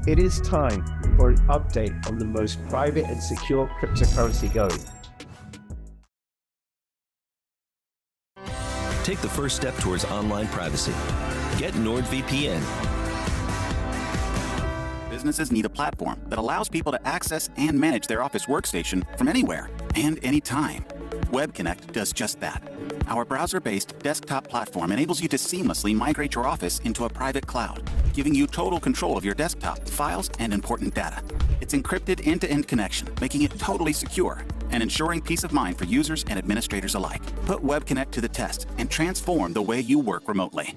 It is time for an update on the most private and secure cryptocurrency going. Take the first step towards online privacy. Get NordVPN. Businesses need a platform that allows people to access and manage their office workstation from anywhere and anytime. WebConnect does just that. Our browser-based desktop platform enables you to seamlessly migrate your office into a private cloud, giving you total control of your desktop, files, and important data. It's encrypted end-to-end connection, making it totally secure and ensuring peace of mind for users and administrators alike. Put WebConnect to the test and transform the way you work remotely.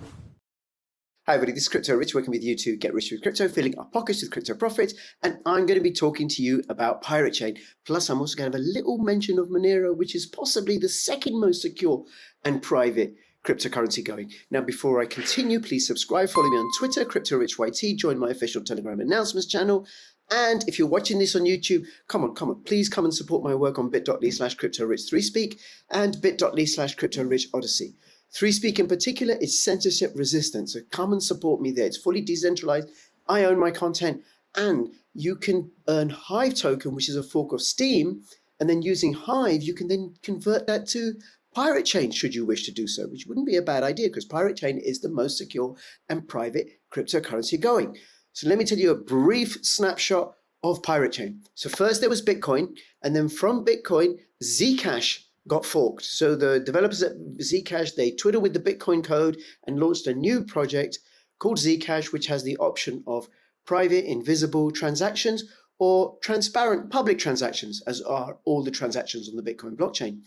Hi everybody, this is Crypto Rich, working with you to get rich with crypto, filling our pockets with crypto profits, and I'm going to be talking to you about PIRATECHAIN. Plus, I'm also going to have a little mention of Monero, which is possibly the second most secure and private cryptocurrency going. Now, before I continue, please subscribe, follow me on Twitter, CryptoRichYT, join my official Telegram announcements channel, and if you're watching this on YouTube, come on, please come and support my work on bit.ly/CryptoRich3Speak and bit.ly/CryptoRichOdyssey. 3Speak in particular is censorship resistant, so come and support me there. It's fully decentralized. I own my content, and you can earn Hive token, which is a fork of Steem, and then using Hive, you can then convert that to PIRATECHAIN should you wish to do so, which wouldn't be a bad idea because PIRATECHAIN is the most secure and private cryptocurrency going. So let me tell you a brief snapshot of PIRATECHAIN. So first there was Bitcoin, and then from Bitcoin, Zcash got forked. So the developers at Zcash, they twiddled with the Bitcoin code and launched a new project called Zcash, which has the option of private, invisible transactions or transparent public transactions, as are all the transactions on the Bitcoin blockchain.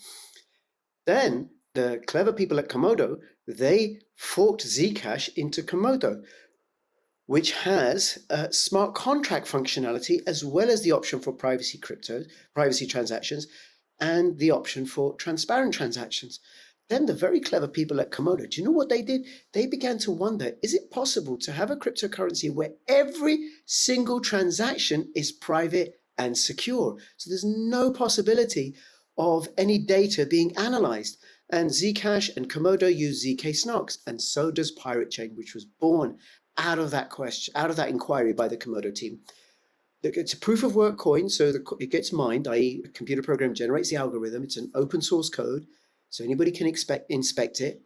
Then the clever people at Komodo, they forked Zcash into Komodo, which has smart contract functionality as well as the option for privacy transactions, and the option for transparent transactions. Then the very clever people at Komodo, do you know what they did? They began to wonder, is it possible to have a cryptocurrency where every single transaction is private and secure? So there's no possibility of any data being analyzed. And Zcash and Komodo use ZK Snox, and so does PIRATECHAIN, which was born out of that question, out of that inquiry by the Komodo team. It's a proof of work coin, so it gets mined, i.e. a computer program generates the algorithm. It's an open source code, so anybody can inspect it.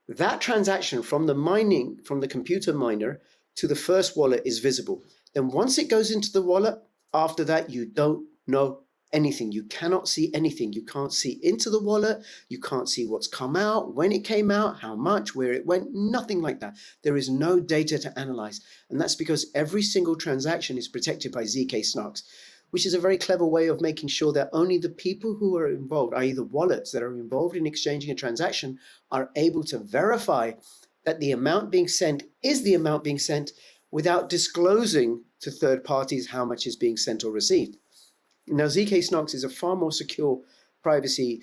That transaction from the computer miner to the first wallet is visible. Then once it goes into the wallet, after that, you don't know anything. You cannot see anything. You can't see into the wallet. You can't see what's come out, when it came out, how much, where it went, nothing like that. There is no data to analyze. And that's because every single transaction is protected by ZK Snox, which is a very clever way of making sure that only the people who are involved, i.e. the wallets that are involved in exchanging a transaction, are able to verify that the amount being sent is the amount being sent without disclosing to third parties how much is being sent or received. Now, ZK Snox is a far more secure privacy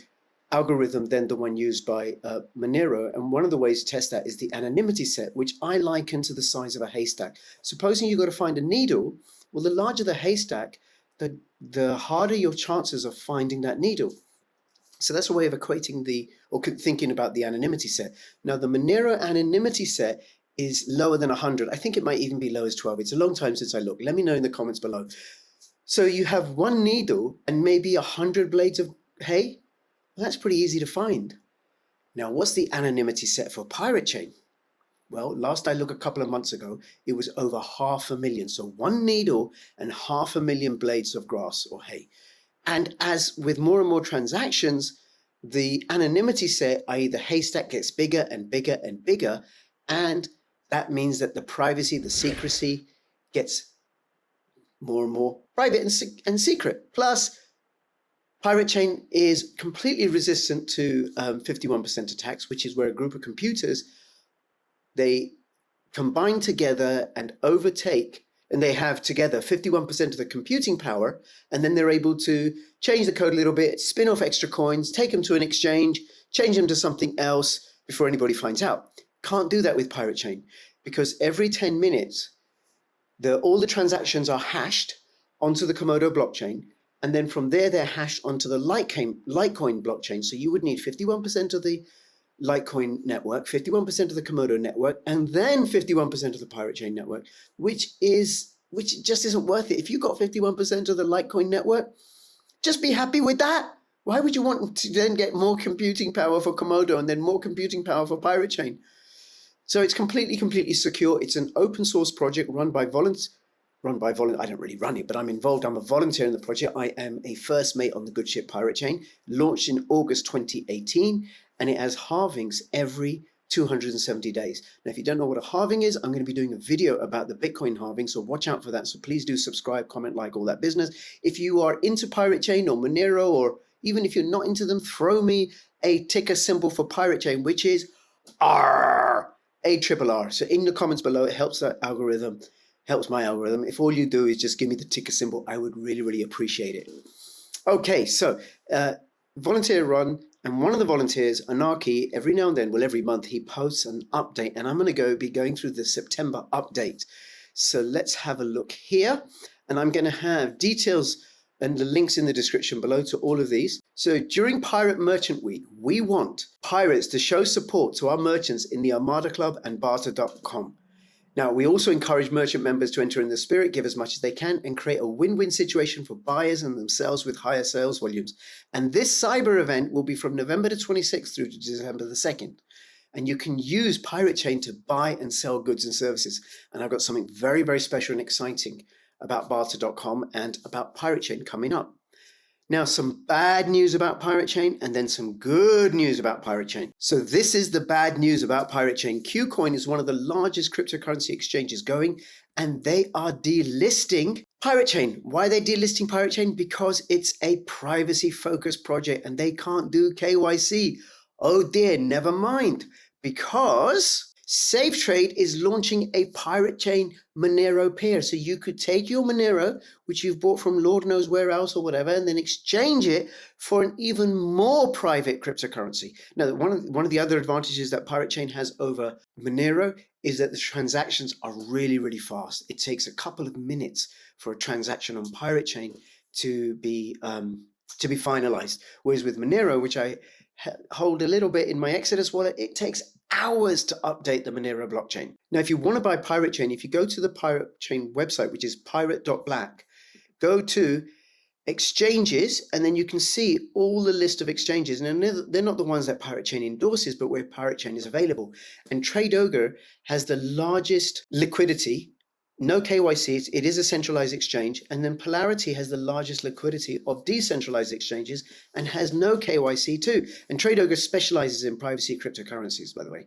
algorithm than the one used by Monero, and one of the ways to test that is the anonymity set, which I liken to the size of a haystack. Supposing you've got to find a needle, well, the larger the haystack, the harder your chances of finding that needle. So that's a way of equating thinking about the anonymity set. Now, the Monero anonymity set is lower than 100. I think it might even be low as 12. It's a long time since I looked. Let me know in the comments below. So you have one needle and maybe 100 blades of hay? Well, that's pretty easy to find. Now, what's the anonymity set for PIRATECHAIN? Well, last I looked a couple of months ago, it was over 500,000. So one needle and 500,000 blades of grass or hay. And as with more and more transactions, the anonymity set, i.e. the haystack, gets bigger and bigger and bigger. And that means that the privacy, the secrecy gets more and more private and secret. Plus, PIRATECHAIN is completely resistant to 51% attacks, which is where a group of computers, they combine together and overtake, and they have together 51% of the computing power, and then they're able to change the code a little bit, spin off extra coins, take them to an exchange, change them to something else before anybody finds out. Can't do that with PIRATECHAIN because every 10 minutes, all the transactions are hashed onto the Komodo blockchain, and then from there they're hashed onto the Litecoin blockchain. So you would need 51% of the Litecoin network, 51% of the Komodo network, and then 51% of the PIRATECHAIN network, which is which just isn't worth it. If you got 51% of the Litecoin network, just be happy with that. Why would you want to then get more computing power for Komodo and then more computing power for PIRATECHAIN? So it's completely secure. It's an open source project run by volunteers. I don't really run it, but I'm involved. I'm a volunteer in the project. I am a first mate on the good ship PIRATECHAIN, launched in August 2018, and it has halvings every 270 days. Now, if you don't know what a halving is, I'm going to be doing a video about the Bitcoin halving, so watch out for that. So please do subscribe, comment, like, all that business. If you are into PIRATECHAIN or Monero, or even if you're not into them, throw me a ticker symbol for PIRATECHAIN, which is R, ARRR. So in the comments below, it helps that algorithm, helps my algorithm. If all you do is just give me the ticker symbol, I would really appreciate it. Okay, so volunteer run, and one of the volunteers, Anarchy, every now and then, well, every month, he posts an update, and I'm going to be going through the September update. So let's have a look here, and I'm going to have details and the links in the description below to all of these. So during Pirate Merchant Week, we want pirates to show support to our merchants in the Armada Club and barter.com. Now, we also encourage merchant members to enter in the spirit, give as much as they can, and create a win-win situation for buyers and themselves with higher sales volumes. And this cyber event will be from November the 26th through to December the 2nd. And you can use PIRATECHAIN to buy and sell goods and services. And I've got something very special and exciting about barter.com and about PIRATECHAIN coming up. Now, some bad news about PIRATECHAIN and then some good news about PIRATECHAIN. So this is the bad news about PIRATECHAIN. KuCoin is one of the largest cryptocurrency exchanges going, and they are delisting PIRATECHAIN. Why are they delisting PIRATECHAIN? Because it's a privacy-focused project and they can't do KYC. Oh dear, never mind. Because SafeTrade is launching a PIRATECHAIN Monero pair. So you could take your Monero, which you've bought from Lord knows where else or whatever, and then exchange it for an even more private cryptocurrency. Now, one of the other advantages that PIRATECHAIN has over Monero is that the transactions are really fast. It takes a couple of minutes for a transaction on PIRATECHAin to be finalized. Whereas with Monero, which I hold a little bit in my Exodus wallet, it takes hours to update the Monero blockchain. Now, if you want to buy PIRATECHAIN, if you go to the PIRATECHAIN website, which is pirate.black, go to exchanges, and then you can see all the list of exchanges. And they're not the ones that PIRATECHAIN endorses, but where PIRATECHAIN is available. And TradeOgre has the largest liquidity. No KYC, it is a centralized exchange, and then Polarity has the largest liquidity of decentralized exchanges and has no KYC too. And TradeOgre specializes in privacy cryptocurrencies, by the way.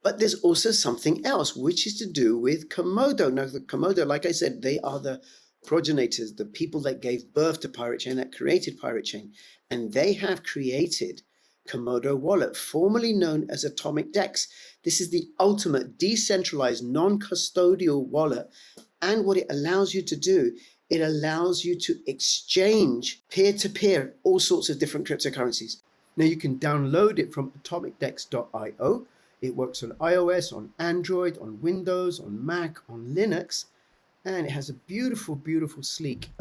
But there's also something else, which is to do with Komodo. Now, the Komodo, like I said, they are the progenitors, the people that gave birth to PIRATECHAIN, that created PIRATECHAIN, and they have created Komodo Wallet, formerly known as Atomic DEX. This is the ultimate decentralized non-custodial wallet, and what it allows you to do, it allows you to exchange peer-to-peer all sorts of different cryptocurrencies. Now you can download it from atomicdex.io. It works on iOS, on Android, on Windows, on Mac, on Linux, and it has a beautiful sleek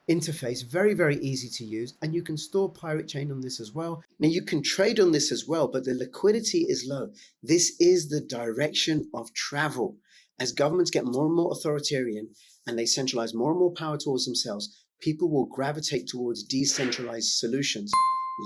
interface, very easy to use, and you can store PIRATECHAIN on this as well. Now you can trade on this as well, but the liquidity is low. This is the direction of travel. As governments get more and more authoritarian and they centralize more and more power towards themselves, people will gravitate towards decentralized solutions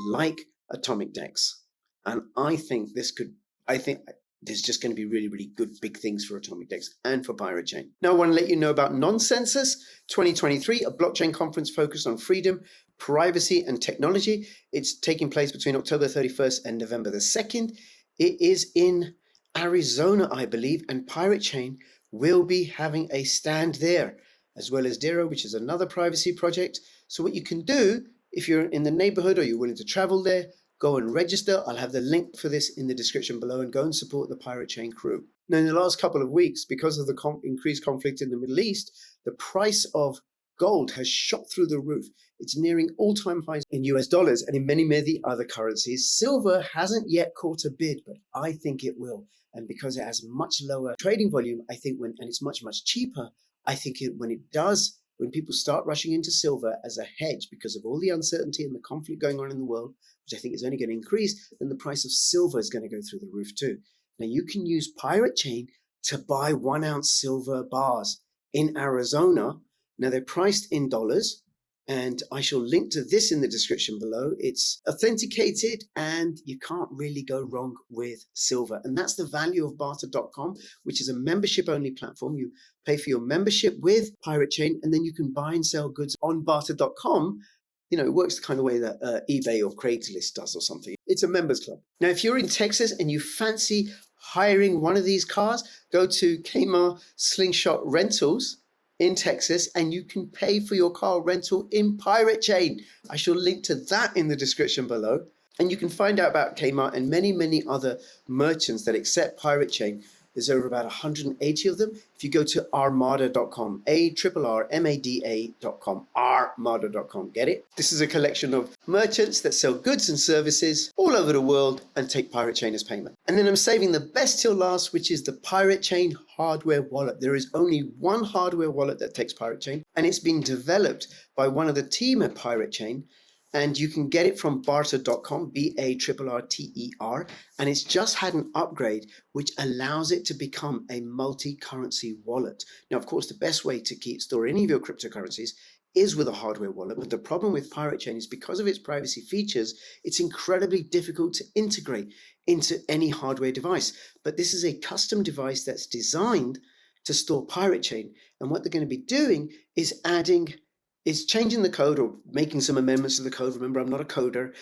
like Atomic DEX. And I think there's just going to be really good big things for Atomic DEX and for PIRATECHAIN. Now I want to let you know about Nonsensus 2023, a blockchain conference focused on freedom, privacy, and technology. It's taking place between October 31st and November the 2nd. It is in Arizona, I believe, and PIRATECHAIN will be having a stand there, as well as Dero, which is another privacy project. So what you can do, if you're in the neighborhood or you're willing to travel there, go and register. I'll have the link for this in the description below, and go and support the PIRATECHAIN crew. Now, in the last couple of weeks, because of the increased conflict in the Middle East, the price of gold has shot through the roof. It's nearing all-time highs in US dollars and in many other currencies. Silver hasn't yet caught a bid, but I think it will. And because it has much lower trading volume, I think and it's much cheaper, I think when people start rushing into silver as a hedge because of all the uncertainty and the conflict going on in the world, which I think is only going to increase, then the price of silver is going to go through the roof too. Now you can use PIRATECHAIN to buy 1 ounce silver bars. in Arizona. Now they're priced in dollars, and I shall link to this in the description below. It's authenticated and you can't really go wrong with silver. And that's the value of barter.com, which is a membership only platform. You pay for your membership with PirateChain, and then you can buy and sell goods on barter.com. You know, it works the kind of way that eBay or Craigslist does or something. It's a members club. Now, if you're in Texas and you fancy hiring one of these cars, go to Kmart Slingshot Rentals in Texas, and you can pay for your car rental in PirateChain. I shall link to that in the description below. And you can find out about Kmart and many, many other merchants that accept PirateChain. There's over about 180 of them. If you go to armada.com, ARRMADA.com, armada.com, get it? This is a collection of merchants that sell goods and services all over the world and take PirateChain as payment. And then I'm saving the best till last, which is the PirateChain hardware wallet. There is only one hardware wallet that takes PirateChain, and it's been developed by one of the team at PirateChain. And you can get it from barter.com, BARRTER, and it's just had an upgrade which allows it to become a multi-currency wallet. Now, of course, the best way to store any of your cryptocurrencies is with a hardware wallet, but the problem with PirateChain is because of its privacy features, it's incredibly difficult to integrate into any hardware device. But this is a custom device that's designed to store PirateChain, and what they're going to be doing is changing the code or making some amendments to the code. Remember, I'm not a coder,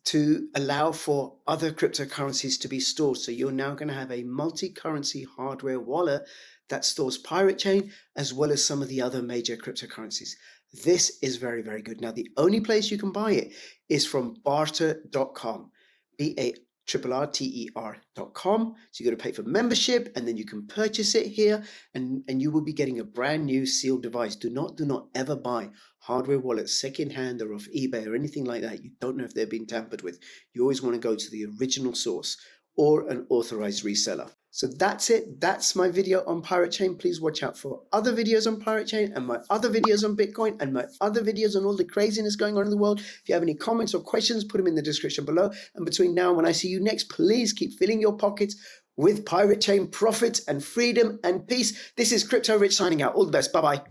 to allow for other cryptocurrencies to be stored. So you're now going to have a multi-currency hardware wallet that stores PirateChain as well as some of the other major cryptocurrencies. This is very, very good. Now, the only place you can buy it is from barter.com, BARRTER.com. So you're going to pay for membership, and then you can purchase it here, and you will be getting a brand new sealed device. Do not ever buy hardware wallets secondhand or off eBay or anything like that. You don't know if they're being tampered with. You always want to go to the original source or an authorized reseller. So that's it. That's my video on PirateChain. Please watch out for other videos on PirateChain and my other videos on Bitcoin and my other videos on all the craziness going on in the world. If you have any comments or questions, put them in the description below. And between now and when I see you next, please keep filling your pockets with PirateChain profits and freedom and peace. This is Crypto Rich signing out. All the best. Bye-bye.